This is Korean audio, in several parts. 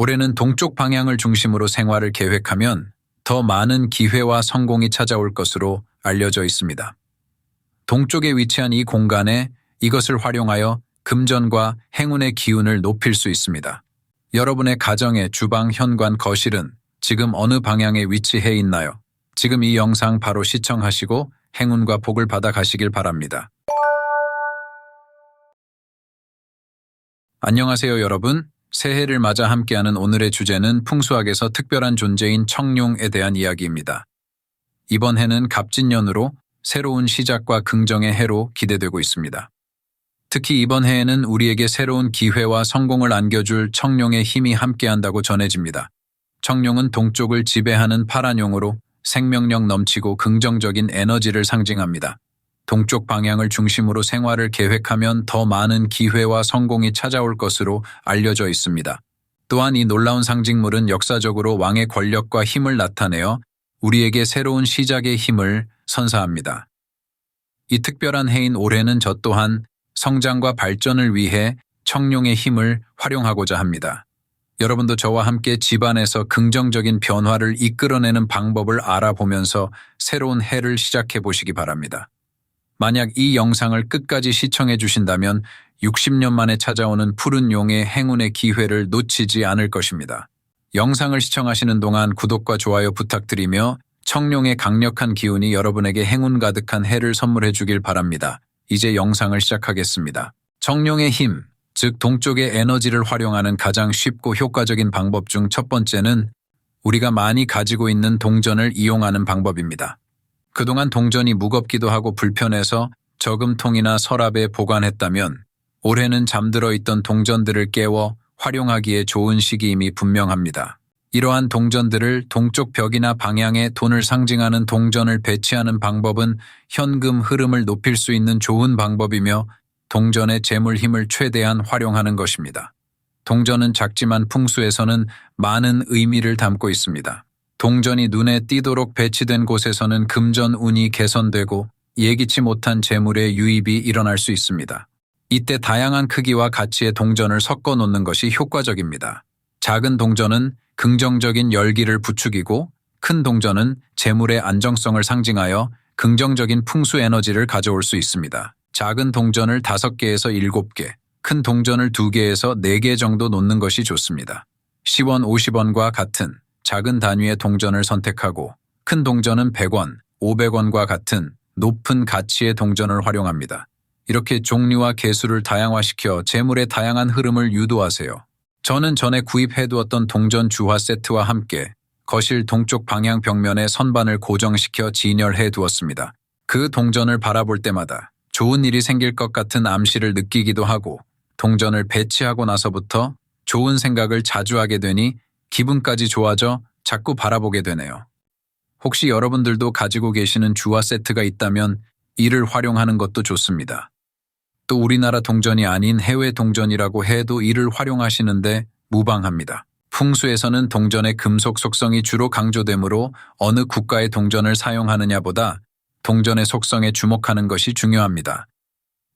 올해는 동쪽 방향을 중심으로 생활을 계획하면 더 많은 기회와 성공이 찾아올 것으로 알려져 있습니다. 동쪽에 위치한 이 공간에 이것을 활용하여 금전과 행운의 기운을 높일 수 있습니다. 여러분의 가정의 주방, 현관, 거실은 지금 어느 방향에 위치해 있나요? 지금 이 영상 바로 시청하시고 행운과 복을 받아 가시길 바랍니다. 안녕하세요, 여러분. 새해를 맞아 함께하는 오늘의 주제는 풍수학에서 특별한 존재인 청룡에 대한 이야기입니다. 이번 해는 갑진년으로 새로운 시작과 긍정의 해로 기대되고 있습니다. 특히 이번 해에는 우리에게 새로운 기회와 성공을 안겨줄 청룡의 힘이 함께한다고 전해집니다. 청룡은 동쪽을 지배하는 파란 용으로 생명력 넘치고 긍정적인 에너지를 상징합니다. 동쪽 방향을 중심으로 생활을 계획하면 더 많은 기회와 성공이 찾아올 것으로 알려져 있습니다. 또한 이 놀라운 상징물은 역사적으로 왕의 권력과 힘을 나타내어 우리에게 새로운 시작의 힘을 선사합니다. 이 특별한 해인 올해는 저 또한 성장과 발전을 위해 청룡의 힘을 활용하고자 합니다. 여러분도 저와 함께 집안에서 긍정적인 변화를 이끌어내는 방법을 알아보면서 새로운 해를 시작해 보시기 바랍니다. 만약 이 영상을 끝까지 시청해 주신다면 60년 만에 찾아오는 푸른 용의 행운의 기회를 놓치지 않을 것입니다. 영상을 시청하시는 동안 구독과 좋아요 부탁드리며 청룡의 강력한 기운이 여러분에게 행운 가득한 해를 선물해 주길 바랍니다. 이제 영상을 시작하겠습니다. 청룡의 힘, 즉 동쪽의 에너지를 활용하는 가장 쉽고 효과적인 방법 중 첫 번째는 우리가 많이 가지고 있는 동전을 이용하는 방법입니다. 그동안 동전이 무겁기도 하고 불편해서 저금통이나 서랍에 보관했다면 올해는 잠들어 있던 동전들을 깨워 활용하기에 좋은 시기임이 분명합니다. 이러한 동전들을 동쪽 벽이나 방향에 돈을 상징하는 동전을 배치하는 방법은 현금 흐름을 높일 수 있는 좋은 방법이며 동전의 재물 힘을 최대한 활용하는 것입니다. 동전은 작지만 풍수에서는 많은 의미를 담고 있습니다. 동전이 눈에 띄도록 배치된 곳에서는 금전 운이 개선되고 예기치 못한 재물의 유입이 일어날 수 있습니다. 이때 다양한 크기와 가치의 동전을 섞어 놓는 것이 효과적입니다. 작은 동전은 긍정적인 열기를 부추기고 큰 동전은 재물의 안정성을 상징하여 긍정적인 풍수 에너지를 가져올 수 있습니다. 작은 동전을 5개에서 7개, 큰 동전을 2개에서 4개 정도 놓는 것이 좋습니다. 10원, 50원과 같은 작은 단위의 동전을 선택하고 큰 동전은 100원, 500원과 같은 높은 가치의 동전을 활용합니다. 이렇게 종류와 개수를 다양화시켜 재물의 다양한 흐름을 유도하세요. 저는 전에 구입해두었던 동전 주화 세트와 함께 거실 동쪽 방향 벽면에 선반을 고정시켜 진열해 두었습니다. 그 동전을 바라볼 때마다 좋은 일이 생길 것 같은 암시를 느끼기도 하고 동전을 배치하고 나서부터 좋은 생각을 자주 하게 되니 기분까지 좋아져 자꾸 바라보게 되네요. 혹시 여러분들도 가지고 계시는 주화 세트가 있다면 이를 활용하는 것도 좋습니다. 또 우리나라 동전이 아닌 해외 동전이라고 해도 이를 활용하시는데 무방합니다. 풍수에서는 동전의 금속 속성이 주로 강조되므로 어느 국가의 동전을 사용하느냐보다 동전의 속성에 주목하는 것이 중요합니다.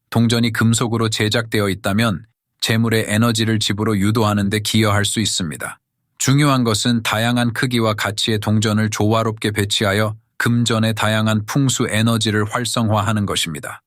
동전이 금속으로 제작되어 있다면 재물의 에너지를 집으로 유도하는 데 기여할 수 있습니다. 중요한 것은 다양한 크기와 가치의 동전을 조화롭게 배치하여 금전의 다양한 풍수 에너지를 활성화하는 것입니다.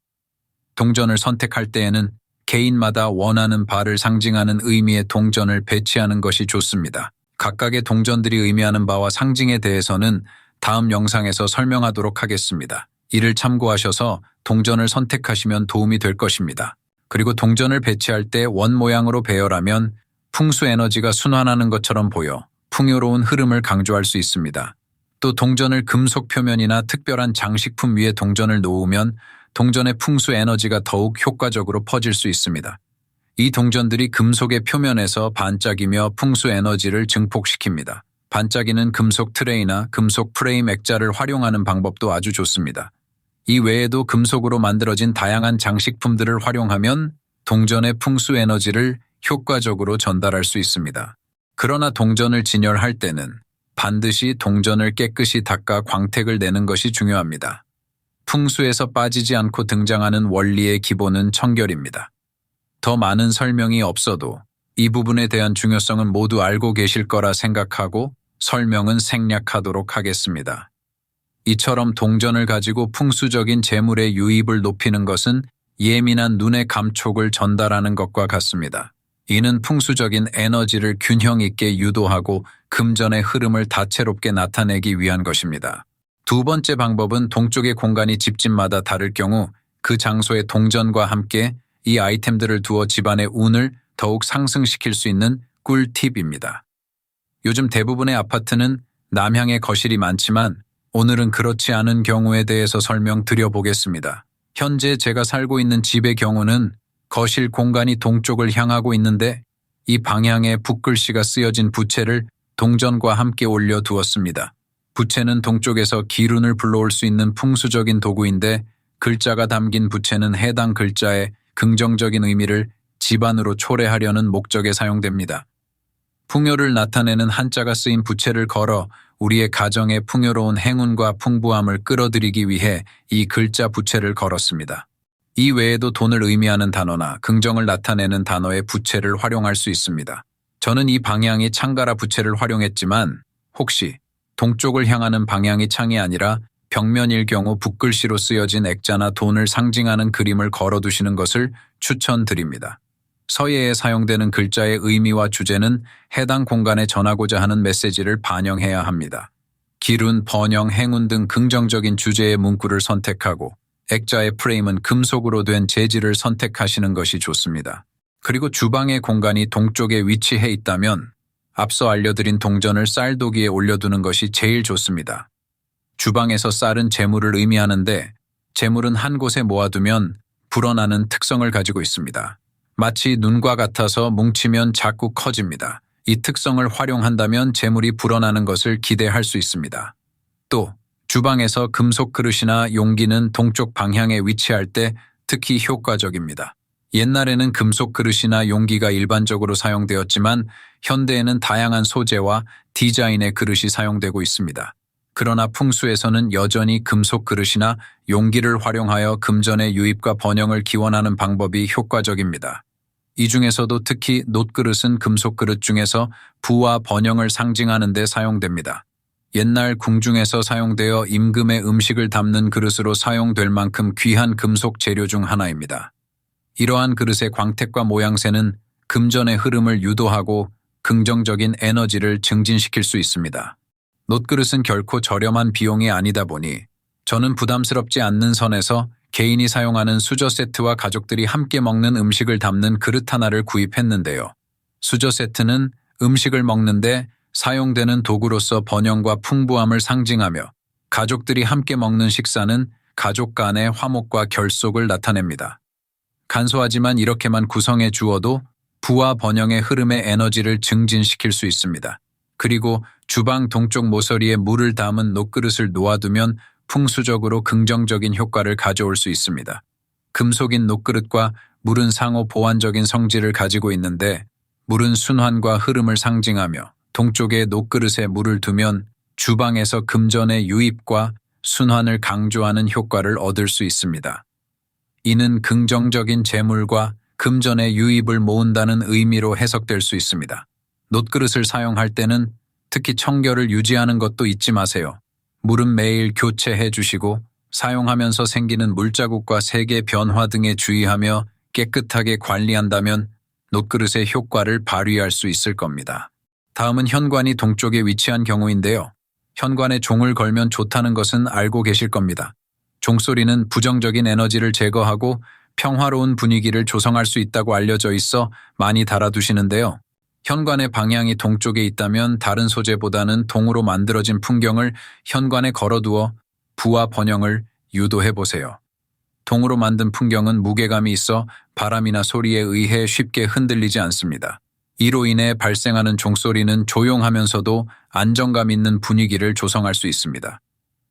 동전을 선택할 때에는 개인마다 원하는 바를 상징하는 의미의 동전을 배치하는 것이 좋습니다. 각각의 동전들이 의미하는 바와 상징에 대해서는 다음 영상에서 설명하도록 하겠습니다. 이를 참고하셔서 동전을 선택하시면 도움이 될 것입니다. 그리고 동전을 배치할 때 원 모양으로 배열하면 풍수 에너지가 순환하는 것처럼 보여 풍요로운 흐름을 강조할 수 있습니다. 또 동전을 금속 표면이나 특별한 장식품 위에 동전을 놓으면 동전의 풍수 에너지가 더욱 효과적으로 퍼질 수 있습니다. 이 동전들이 금속의 표면에서 반짝이며 풍수 에너지를 증폭시킵니다. 반짝이는 금속 트레이나 금속 프레임 액자를 활용하는 방법도 아주 좋습니다. 이 외에도 금속으로 만들어진 다양한 장식품들을 활용하면 동전의 풍수 에너지를 효과적으로 전달할 수 있습니다. 그러나 동전을 진열할 때는 반드시 동전을 깨끗이 닦아 광택을 내는 것이 중요합니다. 풍수에서 빠지지 않고 등장하는 원리의 기본은 청결입니다. 더 많은 설명이 없어도 이 부분에 대한 중요성은 모두 알고 계실 거라 생각하고 설명은 생략하도록 하겠습니다. 이처럼 동전을 가지고 풍수적인 재물의 유입을 높이는 것은 예민한 눈의 감촉을 전달하는 것과 같습니다. 이는 풍수적인 에너지를 균형 있게 유도하고 금전의 흐름을 다채롭게 나타내기 위한 것입니다. 두 번째 방법은 동쪽의 공간이 집집마다 다를 경우 그 장소의 동전과 함께 이 아이템들을 두어 집안의 운을 더욱 상승시킬 수 있는 꿀팁입니다. 요즘 대부분의 아파트는 남향의 거실이 많지만 오늘은 그렇지 않은 경우에 대해서 설명드려 보겠습니다. 현재 제가 살고 있는 집의 경우는 거실 공간이 동쪽을 향하고 있는데 이 방향에 붓글씨가 쓰여진 부채를 동전과 함께 올려두었습니다. 부채는 동쪽에서 기운을 불러올 수 있는 풍수적인 도구인데 글자가 담긴 부채는 해당 글자의 긍정적인 의미를 집안으로 초래하려는 목적에 사용됩니다. 풍요를 나타내는 한자가 쓰인 부채를 걸어 우리의 가정에 풍요로운 행운과 풍부함을 끌어들이기 위해 이 글자 부채를 걸었습니다. 이 외에도 돈을 의미하는 단어나 긍정을 나타내는 단어의 부채를 활용할 수 있습니다. 저는 이 방향이 창가라 부채를 활용했지만 혹시 동쪽을 향하는 방향이 창이 아니라 벽면일 경우 붓글씨로 쓰여진 액자나 돈을 상징하는 그림을 걸어두시는 것을 추천드립니다. 서예에 사용되는 글자의 의미와 주제는 해당 공간에 전하고자 하는 메시지를 반영해야 합니다. 기운, 번영, 행운 등 긍정적인 주제의 문구를 선택하고 액자의 프레임은 금속으로 된 재질을 선택하시는 것이 좋습니다. 그리고 주방의 공간이 동쪽에 위치해 있다면 앞서 알려드린 동전을 쌀도기에 올려두는 것이 제일 좋습니다. 주방에서 쌀은 재물을 의미하는데 재물은 한 곳에 모아두면 불어나는 특성을 가지고 있습니다. 마치 눈과 같아서 뭉치면 자꾸 커집니다. 이 특성을 활용한다면 재물이 불어나는 것을 기대할 수 있습니다. 또 주방에서 금속 그릇이나 용기는 동쪽 방향에 위치할 때 특히 효과적입니다. 옛날에는 금속 그릇이나 용기가 일반적으로 사용되었지만 현대에는 다양한 소재와 디자인의 그릇이 사용되고 있습니다. 그러나 풍수에서는 여전히 금속 그릇이나 용기를 활용하여 금전의 유입과 번영을 기원하는 방법이 효과적입니다. 이 중에서도 특히 놋그릇은 금속 그릇 중에서 부와 번영을 상징하는 데 사용됩니다. 옛날 궁중에서 사용되어 임금의 음식을 담는 그릇으로 사용될 만큼 귀한 금속 재료 중 하나입니다. 이러한 그릇의 광택과 모양새는 금전의 흐름을 유도하고 긍정적인 에너지를 증진시킬 수 있습니다. 놋그릇은 결코 저렴한 비용이 아니다 보니 저는 부담스럽지 않는 선에서 개인이 사용하는 수저 세트와 가족들이 함께 먹는 음식을 담는 그릇 하나를 구입했는데요. 수저 세트는 음식을 먹는데 사용되는 도구로서 번영과 풍부함을 상징하며 가족들이 함께 먹는 식사는 가족 간의 화목과 결속을 나타냅니다. 간소하지만 이렇게만 구성해 주어도 부와 번영의 흐름의 에너지를 증진시킬 수 있습니다. 그리고 주방 동쪽 모서리에 물을 담은 놋그릇을 놓아두면 풍수적으로 긍정적인 효과를 가져올 수 있습니다. 금속인 놋그릇과 물은 상호 보완적인 성질을 가지고 있는데 물은 순환과 흐름을 상징하며 동쪽에 놋그릇에 물을 두면 주방에서 금전의 유입과 순환을 강조하는 효과를 얻을 수 있습니다. 이는 긍정적인 재물과 금전의 유입을 모은다는 의미로 해석될 수 있습니다. 놋그릇을 사용할 때는 특히 청결을 유지하는 것도 잊지 마세요. 물은 매일 교체해 주시고 사용하면서 생기는 물자국과 색의 변화 등에 주의하며 깨끗하게 관리한다면 놋그릇의 효과를 발휘할 수 있을 겁니다. 다음은 현관이 동쪽에 위치한 경우인데요. 현관에 종을 걸면 좋다는 것은 알고 계실 겁니다. 종소리는 부정적인 에너지를 제거하고 평화로운 분위기를 조성할 수 있다고 알려져 있어 많이 달아두시는데요. 현관의 방향이 동쪽에 있다면 다른 소재보다는 동으로 만들어진 풍경을 현관에 걸어두어 부와 번영을 유도해보세요. 동으로 만든 풍경은 무게감이 있어 바람이나 소리에 의해 쉽게 흔들리지 않습니다. 이로 인해 발생하는 종소리는 조용하면서도 안정감 있는 분위기를 조성할 수 있습니다.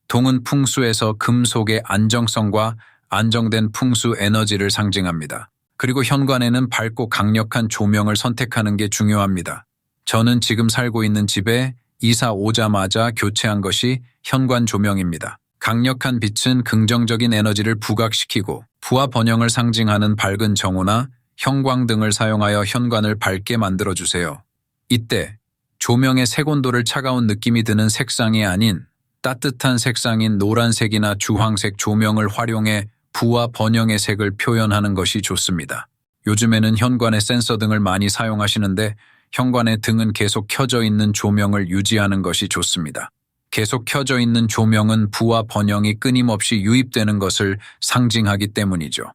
동은 풍수에서 금속의 안정성과 안정된 풍수 에너지를 상징합니다. 그리고 현관에는 밝고 강력한 조명을 선택하는 게 중요합니다. 저는 지금 살고 있는 집에 이사 오자마자 교체한 것이 현관 조명입니다. 강력한 빛은 긍정적인 에너지를 부각시키고 부와 번영을 상징하는 밝은 정오나 형광등을 사용하여 현관을 밝게 만들어주세요. 이때 조명의 색온도를 차가운 느낌이 드는 색상이 아닌 따뜻한 색상인 노란색이나 주황색 조명을 활용해 부와 번영의 색을 표현하는 것이 좋습니다. 요즘에는 현관에 센서 등을 많이 사용하시는데 현관의 등은 계속 켜져 있는 조명을 유지하는 것이 좋습니다. 계속 켜져 있는 조명은 부와 번영이 끊임없이 유입되는 것을 상징하기 때문이죠.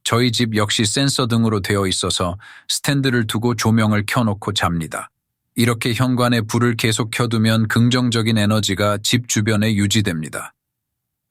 저희 집 역시 센서 등으로 되어 있어서 스탠드를 두고 조명을 켜놓고 잡니다. 이렇게 현관에 불을 계속 켜두면 긍정적인 에너지가 집 주변에 유지됩니다.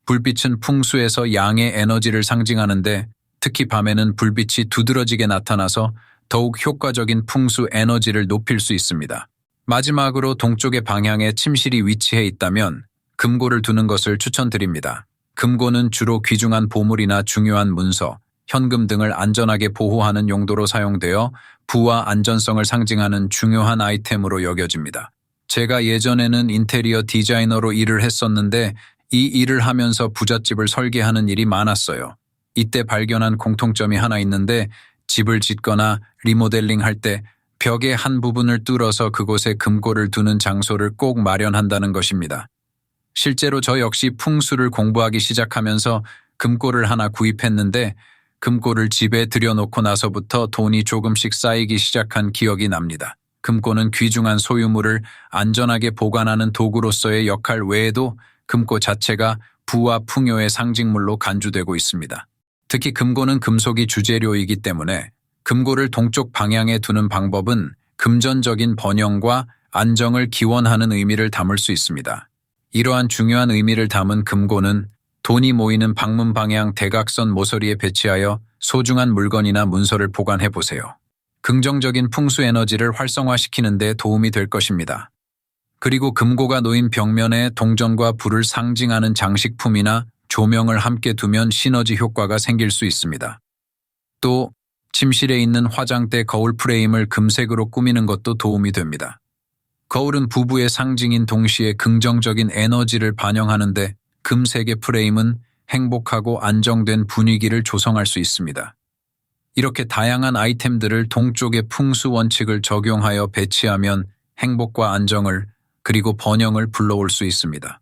불빛은 풍수에서 양의 에너지를 상징하는데 특히 밤에는 불빛이 두드러지게 나타나서 더욱 효과적인 풍수 에너지를 높일 수 있습니다. 마지막으로 동쪽의 방향에 침실이 위치해 있다면 금고를 두는 것을 추천드립니다. 금고는 주로 귀중한 보물이나 중요한 문서, 현금 등을 안전하게 보호하는 용도로 사용되어 부와 안전성을 상징하는 중요한 아이템으로 여겨집니다. 제가 예전에는 인테리어 디자이너로 일을 했었는데 이 일을 하면서 부잣집을 설계하는 일이 많았어요. 이때 발견한 공통점이 하나 있는데 집을 짓거나 리모델링 할 때 벽의 한 부분을 뚫어서 그곳에 금고를 두는 장소를 꼭 마련한다는 것입니다. 실제로 저 역시 풍수를 공부하기 시작하면서 금고를 하나 구입했는데 금고를 집에 들여놓고 나서부터 돈이 조금씩 쌓이기 시작한 기억이 납니다. 금고는 귀중한 소유물을 안전하게 보관하는 도구로서의 역할 외에도 금고 자체가 부와 풍요의 상징물로 간주되고 있습니다. 특히 금고는 금속이 주재료이기 때문에 금고를 동쪽 방향에 두는 방법은 금전적인 번영과 안정을 기원하는 의미를 담을 수 있습니다. 이러한 중요한 의미를 담은 금고는 돈이 모이는 방문 방향 대각선 모서리에 배치하여 소중한 물건이나 문서를 보관해 보세요. 긍정적인 풍수 에너지를 활성화시키는 데 도움이 될 것입니다. 그리고 금고가 놓인 벽면에 동전과 불을 상징하는 장식품이나 조명을 함께 두면 시너지 효과가 생길 수 있습니다. 또 침실에 있는 화장대 거울 프레임을 금색으로 꾸미는 것도 도움이 됩니다. 거울은 부부의 상징인 동시에 긍정적인 에너지를 반영하는데 금색의 프레임은 행복하고 안정된 분위기를 조성할 수 있습니다. 이렇게 다양한 아이템들을 동쪽의 풍수 원칙을 적용하여 배치하면 행복과 안정을 그리고 번영을 불러올 수 있습니다.